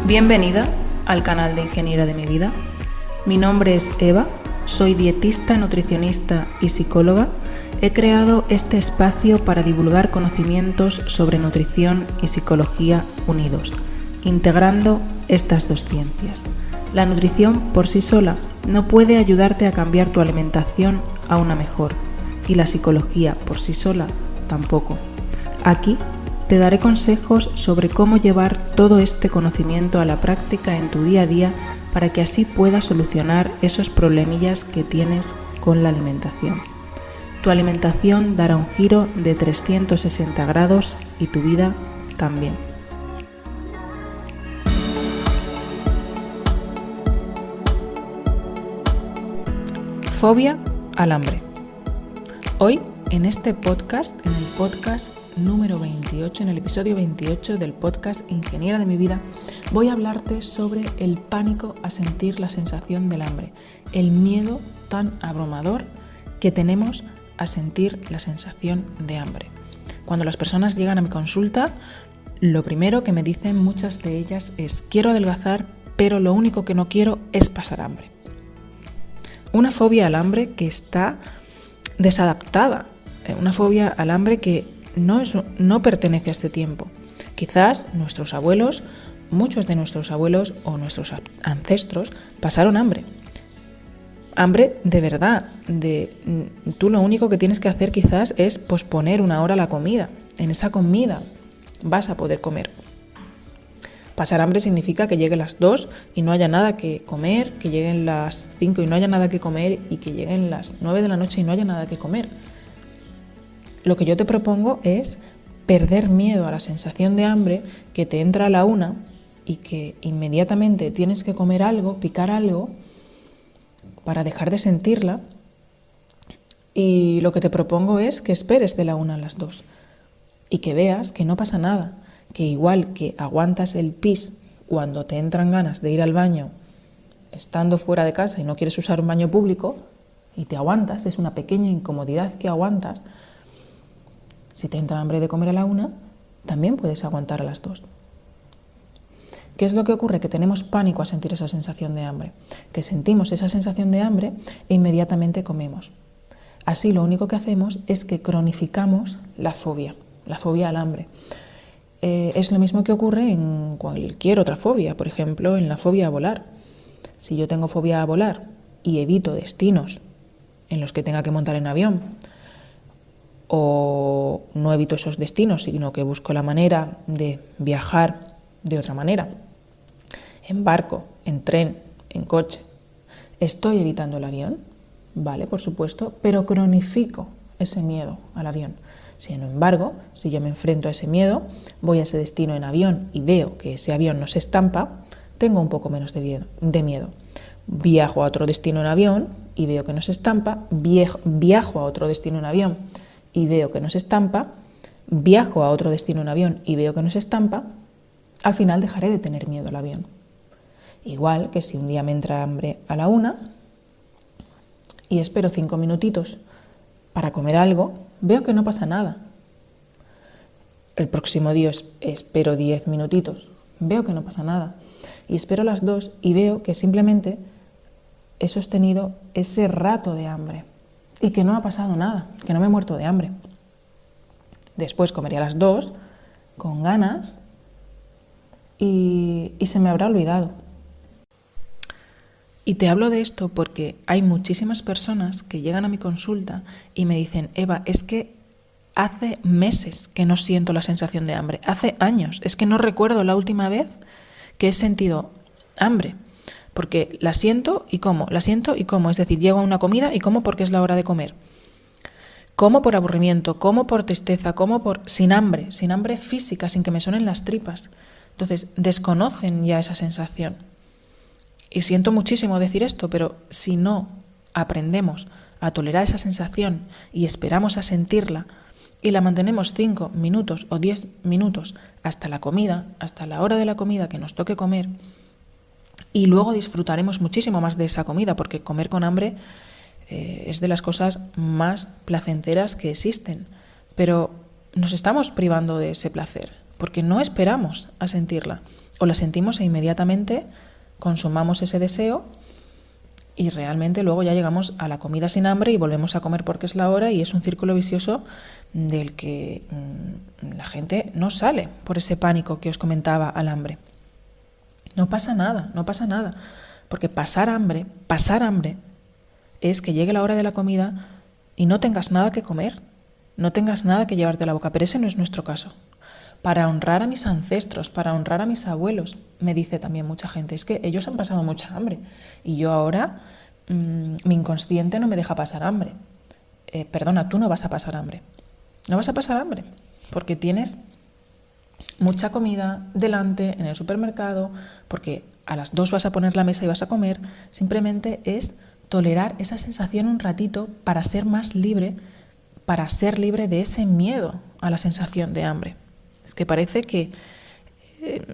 Bienvenida al canal de Ingeniera de mi Vida. Mi nombre es Eva, soy dietista, nutricionista y psicóloga. He creado este espacio para divulgar conocimientos sobre nutrición y psicología unidos, integrando estas dos ciencias. La nutrición por sí sola no puede ayudarte a cambiar tu alimentación a una mejor, y la psicología por sí sola tampoco. Aquí te daré consejos sobre cómo llevar todo este conocimiento a la práctica en tu día a día para que así puedas solucionar esos problemillas que tienes con la alimentación. Tu alimentación dará un giro de 360 grados y tu vida también. Fobia al hambre. Hoy, en este podcast, en el podcast número 28, en el episodio 28 del podcast Ingeniera de mi Vida, voy a hablarte sobre el pánico a sentir la sensación del hambre, el miedo tan abrumador que tenemos a sentir la sensación de hambre. Cuando las personas llegan a mi consulta, lo primero que me dicen muchas de ellas es: quiero adelgazar, pero lo único que no quiero es pasar hambre. Una fobia al hambre que está desadaptada, una fobia al hambre que no pertenece a este tiempo. Quizás nuestros abuelos, muchos de nuestros abuelos o nuestros ancestros pasaron hambre. Hambre de verdad. Tú lo único que tienes que hacer quizás es posponer una hora la comida. En esa comida vas a poder comer. Pasar hambre significa que lleguen las 2 y no haya nada que comer, que lleguen las 5 y no haya nada que comer y que lleguen las 9 de la noche y no haya nada que comer. Lo que yo te propongo es perder miedo a la sensación de hambre que te entra a la 1 y que inmediatamente tienes que comer algo, picar algo para dejar de sentirla. Y lo que te propongo es que esperes de la 1 a las 2 y que veas que no pasa nada, que igual que aguantas el pis cuando te entran ganas de ir al baño estando fuera de casa y no quieres usar un baño público y te aguantas, es una pequeña incomodidad que aguantas. Si te entra hambre de comer a la 1, también puedes aguantar a las 2. ¿Qué es lo que ocurre? Que tenemos pánico a sentir esa sensación de hambre, que sentimos esa sensación de hambre e inmediatamente comemos. Así lo único que hacemos es que cronificamos la fobia al hambre. Es lo mismo que ocurre en cualquier otra fobia, por ejemplo, en la fobia a volar. Si yo tengo fobia a volar y evito destinos en los que tenga que montar en avión, o no evito esos destinos, sino que busco la manera de viajar de otra manera, en barco, en tren, en coche, ¿estoy evitando el avión? Vale, por supuesto, pero cronifico ese miedo al avión. Sin embargo, si yo me enfrento a ese miedo, voy a ese destino en avión y veo que ese avión no se estampa, tengo un poco menos de miedo. Viajo a otro destino en avión y veo que no se estampa, viajo a otro destino en avión y veo que no se estampa, viajo a otro destino en avión y veo que no se estampa, al final dejaré de tener miedo al avión. Igual que si un día me entra hambre a la 1 y espero 5 minutitos para comer algo, veo que no pasa nada. El próximo día espero 10 minutitos, veo que no pasa nada. Y espero las 2 y veo que simplemente he sostenido ese rato de hambre y que no ha pasado nada, que no me he muerto de hambre. Después comeré a las 2 con ganas y se me habrá olvidado. Y te hablo de esto porque hay muchísimas personas que llegan a mi consulta y me dicen: Eva, es que hace meses que no siento la sensación de hambre, hace años, es que no recuerdo la última vez que he sentido hambre, porque la siento y como, es decir, llego a una comida y como porque es la hora de comer. Como por aburrimiento, como por tristeza, sin hambre física, sin que me suenen las tripas. Entonces, desconocen ya esa sensación. Y siento muchísimo decir esto, pero si no aprendemos a tolerar esa sensación y esperamos a sentirla y la mantenemos 5 minutos o 10 minutos hasta la comida, hasta la hora de la comida que nos toque comer, y luego disfrutaremos muchísimo más de esa comida, porque comer con hambre es de las cosas más placenteras que existen. Pero nos estamos privando de ese placer, porque no esperamos a sentirla. o la sentimos e inmediatamente consumamos ese deseo y realmente luego ya llegamos a la comida sin hambre y volvemos a comer porque es la hora, y es un círculo vicioso del que la gente no sale por ese pánico que os comentaba al hambre. No pasa nada, porque pasar hambre es que llegue la hora de la comida y no tengas nada que comer, no tengas nada que llevarte a la boca, pero ese no es nuestro caso. Para honrar a mis ancestros, para honrar a mis abuelos, me dice también mucha gente, es que ellos han pasado mucha hambre y yo ahora, mi inconsciente no me deja pasar hambre. Perdona, tú no vas a pasar hambre. No vas a pasar hambre porque tienes mucha comida delante en el supermercado, porque a las 2 vas a poner la mesa y vas a comer. Simplemente es tolerar esa sensación un ratito para ser más libre, para ser libre de ese miedo a la sensación de hambre. Es que parece que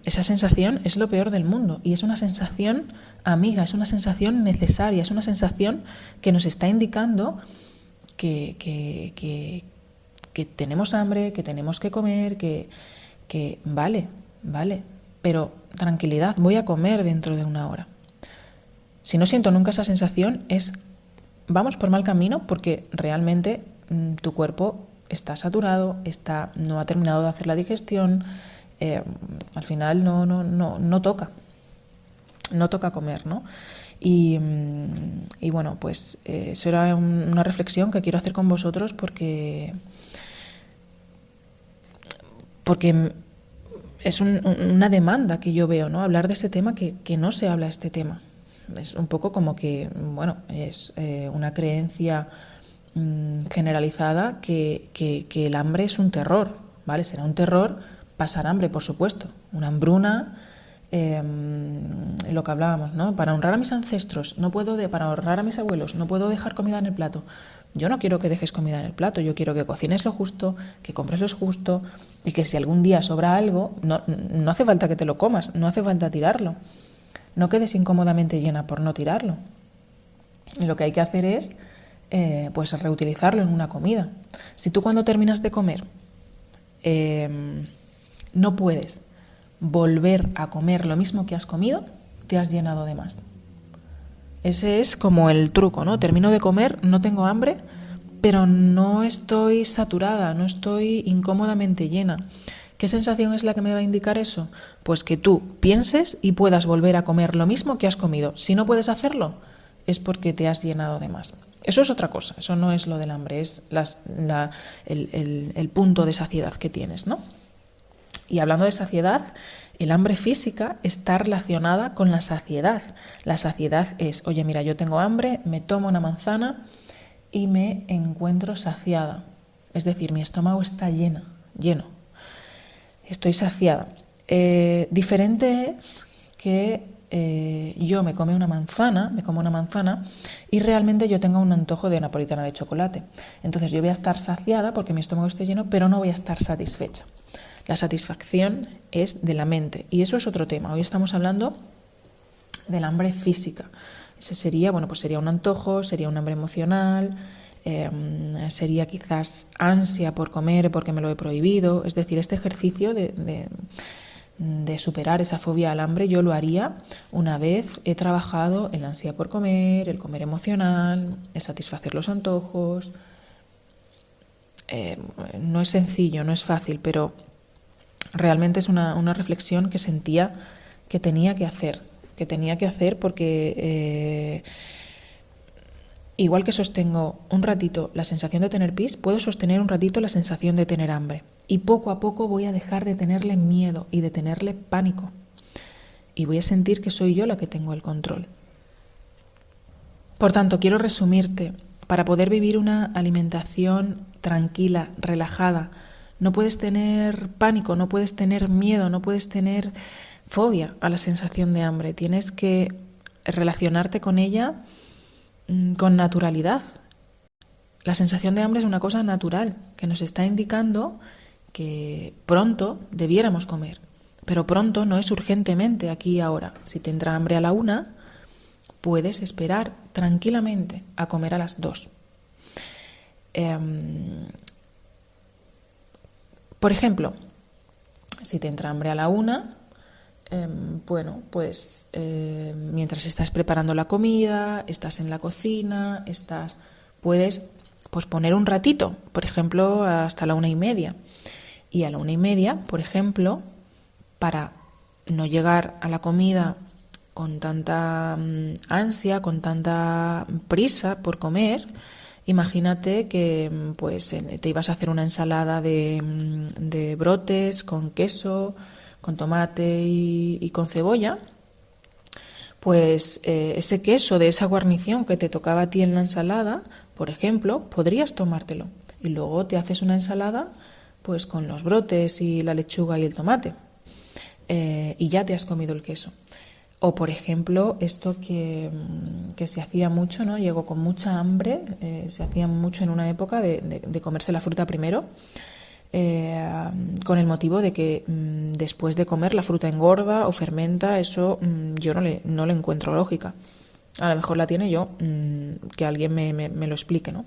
esa sensación es lo peor del mundo, y es una sensación amiga, es una sensación necesaria, es una sensación que nos está indicando que tenemos hambre, que tenemos que comer, que vale, pero tranquilidad, voy a comer dentro de una hora. Si no siento nunca esa sensación, vamos por mal camino, porque realmente tu cuerpo está saturado, no ha terminado de hacer la digestión, al final no toca comer, ¿no? Y bueno, pues eso era una reflexión que quiero hacer con vosotros porque es una demanda que yo veo, ¿no? Hablar de este tema, que no se habla de este tema. Es un poco como que, bueno, es una creencia generalizada que el hambre es un terror, ¿vale? Será un terror pasar hambre, por supuesto, una hambruna, lo que hablábamos, ¿no? Para honrar a mis ancestros, para honrar a mis abuelos, no puedo dejar comida en el plato. Yo no quiero que dejes comida en el plato, yo quiero que cocines lo justo, que compres lo justo, y que si algún día sobra algo, no hace falta que te lo comas, no hace falta tirarlo. No quedes incómodamente llena por no tirarlo. Y lo que hay que hacer es pues reutilizarlo en una comida. Si tú cuando terminas de comer no puedes volver a comer lo mismo que has comido, te has llenado de más. Ese es como el truco, ¿no? Termino de comer, no tengo hambre, pero no estoy saturada, no estoy incómodamente llena. ¿Qué sensación es la que me va a indicar eso? Pues que tú pienses y puedas volver a comer lo mismo que has comido. Si no puedes hacerlo, es porque te has llenado de más. Eso es otra cosa, eso no es lo del hambre, es el punto de saciedad que tienes, ¿no? Y hablando de saciedad, el hambre física está relacionada con la saciedad. La saciedad es, oye, mira, yo tengo hambre, me tomo una manzana y me encuentro saciada. Es decir, mi estómago está lleno. Estoy saciada. Diferente es que yo me como una manzana y realmente yo tengo un antojo de napolitana de chocolate. Entonces yo voy a estar saciada porque mi estómago esté lleno, pero no voy a estar satisfecha. La satisfacción es de la mente, y eso es otro tema. Hoy estamos hablando del hambre física. Ese sería, bueno, pues sería un antojo, sería un hambre emocional, sería quizás ansia por comer porque me lo he prohibido. Es decir, este ejercicio de superar esa fobia al hambre yo lo haría una vez he trabajado el ansia por comer, el comer emocional, el satisfacer los antojos. No es sencillo, no es fácil, pero realmente es una reflexión que sentía que tenía que hacer porque igual que sostengo un ratito la sensación de tener pis, puedo sostener un ratito la sensación de tener hambre. Y poco a poco voy a dejar de tenerle miedo y de tenerle pánico. Y voy a sentir que soy yo la que tengo el control. Por tanto, quiero resumirte, para poder vivir una alimentación tranquila, relajada, no puedes tener pánico, no puedes tener miedo, no puedes tener fobia a la sensación de hambre. Tienes que relacionarte con ella con naturalidad. La sensación de hambre es una cosa natural que nos está indicando que pronto debiéramos comer, pero pronto no es urgentemente, aquí y ahora. Si te entra hambre a la 1, puedes esperar tranquilamente a comer a las 2. Por ejemplo, si te entra hambre a la 1, mientras estás preparando la comida, estás en la cocina, puedes pues poner un ratito, por ejemplo, hasta la 1:30. Y a la 1:30, por ejemplo, para no llegar a la comida con tanta ansia, con tanta prisa por comer, imagínate que pues te ibas a hacer una ensalada de brotes con queso, con tomate y con cebolla. Pues ese queso de esa guarnición que te tocaba a ti en la ensalada, por ejemplo, podrías tomártelo. Y luego te haces una ensalada pues con los brotes y la lechuga y el tomate. Y ya te has comido el queso. O, por ejemplo, esto que se hacía mucho, ¿no? Llegó con mucha hambre, se hacía mucho en una época de comerse la fruta primero, con el motivo de que después de comer la fruta engorda o fermenta. Eso yo no le encuentro lógica. A lo mejor la tiene yo, que alguien me lo explique, ¿no?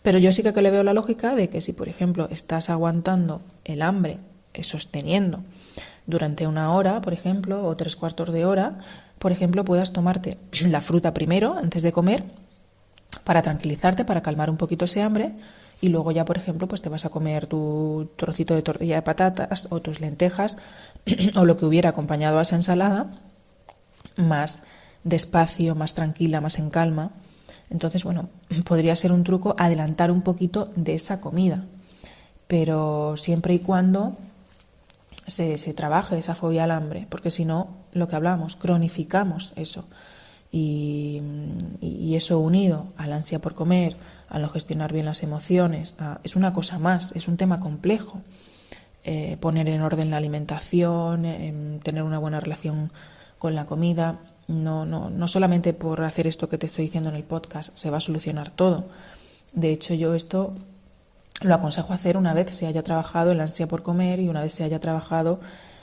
Pero yo sí que le veo la lógica de que si, por ejemplo, estás aguantando el hambre, sosteniendo durante 1 hora, por ejemplo, o 3/4 de hora, por ejemplo, puedas tomarte la fruta primero, antes de comer, para tranquilizarte, para calmar un poquito ese hambre, y luego ya, por ejemplo, pues te vas a comer tu trocito de tortilla de patatas o tus lentejas o lo que hubiera acompañado a esa ensalada, más despacio, más tranquila, más en calma. Entonces, bueno, podría ser un truco adelantar un poquito de esa comida, pero siempre y cuando se trabaje esa fobia al hambre, porque si no, lo que hablamos, cronificamos eso. Y eso unido al ansia por comer, a no gestionar bien las emociones, es una cosa más, es un tema complejo. Poner en orden la alimentación, tener una buena relación con la comida. No solamente por hacer esto que te estoy diciendo en el podcast se va a solucionar todo. De hecho, yo esto lo aconsejo hacer una vez se haya trabajado el ansia por comer y una vez se haya trabajado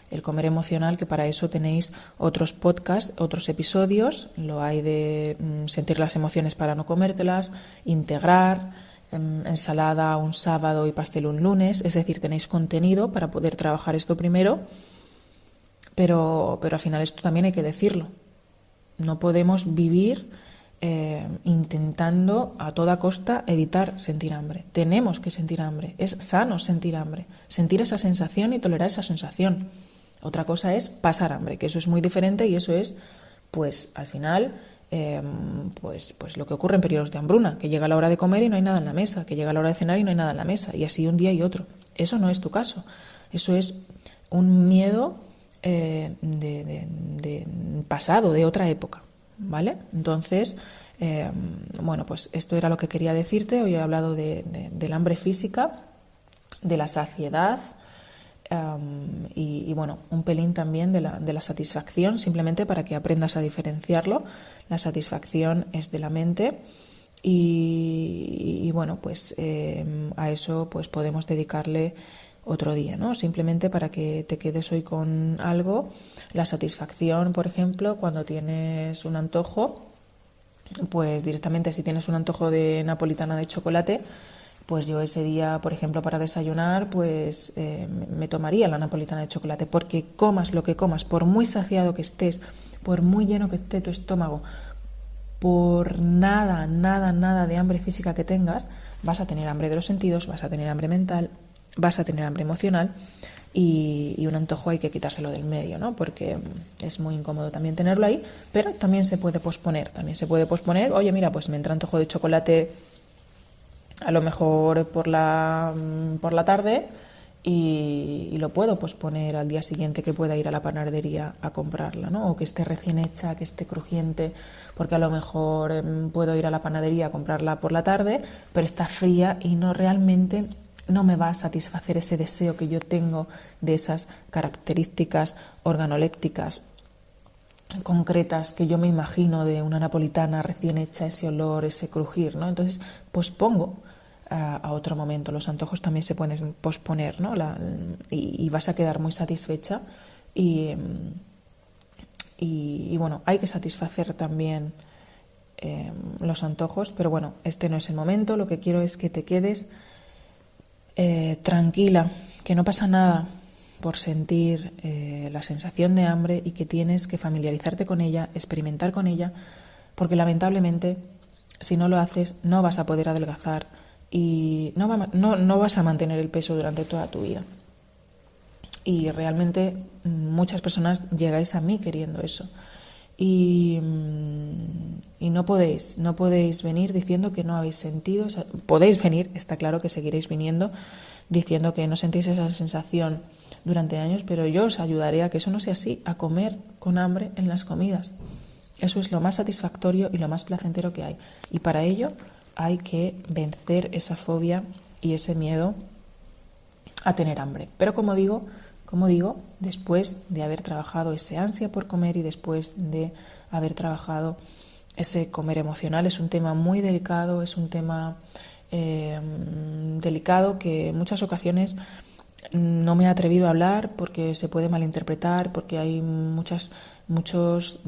el comer emocional, que para eso tenéis otros podcasts, otros episodios. Lo hay de sentir las emociones para no comértelas, integrar, ensalada un sábado y pastel un lunes. Es decir, tenéis contenido para poder trabajar esto primero, pero al final esto también hay que decirlo. No podemos vivir intentando a toda costa evitar sentir hambre. Tenemos que sentir hambre. Es sano sentir hambre. Sentir esa sensación y tolerar esa sensación. Otra cosa es pasar hambre, que eso es muy diferente y eso es, pues, al final, pues lo que ocurre en periodos de hambruna, que llega la hora de comer y no hay nada en la mesa, que llega la hora de cenar y no hay nada en la mesa, y así un día y otro. Eso no es tu caso. Eso es un miedo de pasado, de otra época, ¿vale? Entonces, bueno, pues esto era lo que quería decirte. Hoy he hablado del hambre física, de la saciedad y bueno, un pelín también de la satisfacción, simplemente para que aprendas a diferenciarlo. La satisfacción es de la mente y bueno, pues a eso pues podemos dedicarle otro día, ¿no? Simplemente para que te quedes hoy con algo. La satisfacción, por ejemplo, cuando tienes un antojo, pues directamente si tienes un antojo de napolitana de chocolate, pues yo ese día, por ejemplo, para desayunar, pues me tomaría la napolitana de chocolate, porque comas lo que comas, por muy saciado que estés, por muy lleno que esté tu estómago, por nada de hambre física que tengas, vas a tener hambre de los sentidos, vas a tener hambre mental, vas a tener hambre emocional y un antojo hay que quitárselo del medio, ¿no? Porque es muy incómodo también tenerlo ahí, pero también se puede posponer, oye, mira, pues me entra antojo de chocolate a lo mejor por la tarde y lo puedo posponer al día siguiente, que pueda ir a la panadería a comprarla, ¿no? O que esté recién hecha, que esté crujiente, porque a lo mejor puedo ir a la panadería a comprarla por la tarde, pero está fría y no me va a satisfacer ese deseo que yo tengo de esas características organolépticas concretas que yo me imagino de una napolitana recién hecha, ese olor, ese crujir, ¿no? Entonces pospongo a otro momento. Los antojos también se pueden posponer, ¿no? Y vas a quedar muy satisfecha y bueno, hay que satisfacer también los antojos, pero bueno, este no es el momento. Lo que quiero es que te quedes tranquila, que no pasa nada, por sentir la sensación de hambre y que tienes que familiarizarte con ella, experimentar con ella, porque lamentablemente si no lo haces no vas a poder adelgazar y no vas a mantener el peso durante toda tu vida. Y realmente muchas personas llegáis a mí queriendo eso. Y no podéis venir diciendo que no habéis sentido, podéis venir, está claro que seguiréis viniendo diciendo que no sentís esa sensación durante años, pero yo os ayudaré a que eso no sea así, a comer con hambre en las comidas. Eso es lo más satisfactorio y lo más placentero que hay. Y para ello hay que vencer esa fobia y ese miedo a tener hambre. Pero como digo, después de haber trabajado ese ansia por comer y después de haber trabajado ese comer emocional, es un tema muy delicado, es un tema delicado que en muchas ocasiones no me he atrevido a hablar porque se puede malinterpretar, porque hay muchos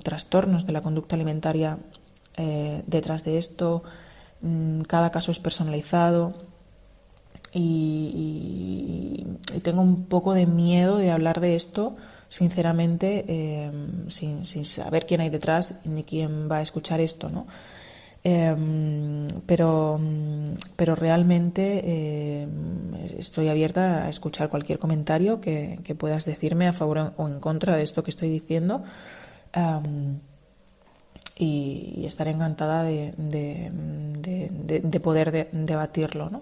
trastornos de la conducta alimentaria detrás de esto. Cada caso es personalizado. Y tengo un poco de miedo de hablar de esto, sinceramente, sin saber quién hay detrás ni quién va a escuchar esto, ¿no? Pero realmente estoy abierta a escuchar cualquier comentario que puedas decirme a favor o en contra de esto que estoy diciendo, y estaré encantada de poder debatirlo, ¿no?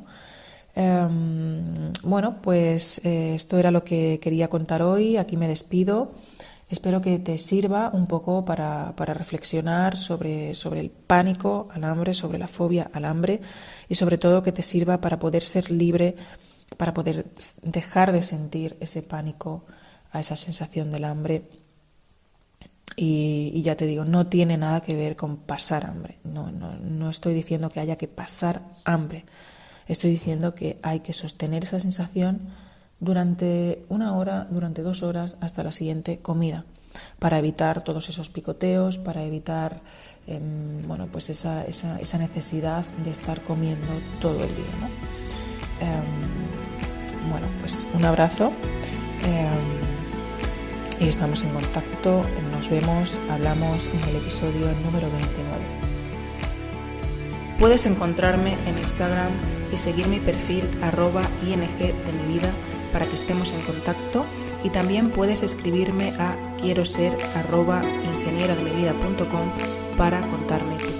Bueno, pues esto era lo que quería contar hoy. Aquí me despido. Espero que te sirva un poco para reflexionar sobre el pánico al hambre, sobre la fobia al hambre, y sobre todo que te sirva para poder ser libre, para poder dejar de sentir ese pánico a esa sensación del hambre. Y ya te digo, no tiene nada que ver con pasar hambre. No estoy diciendo que haya que pasar hambre. Estoy diciendo que hay que sostener esa sensación durante 1 hora, durante 2 horas, hasta la siguiente comida, para evitar todos esos picoteos, para evitar pues esa necesidad de estar comiendo todo el día, ¿no? Bueno, pues un abrazo y estamos en contacto. Nos vemos, hablamos en el episodio número 29. Puedes encontrarme en Instagram y seguir mi perfil @ing de mi vida para que estemos en contacto, y también puedes escribirme a quieroser@ingenierademivida.com para contarme tu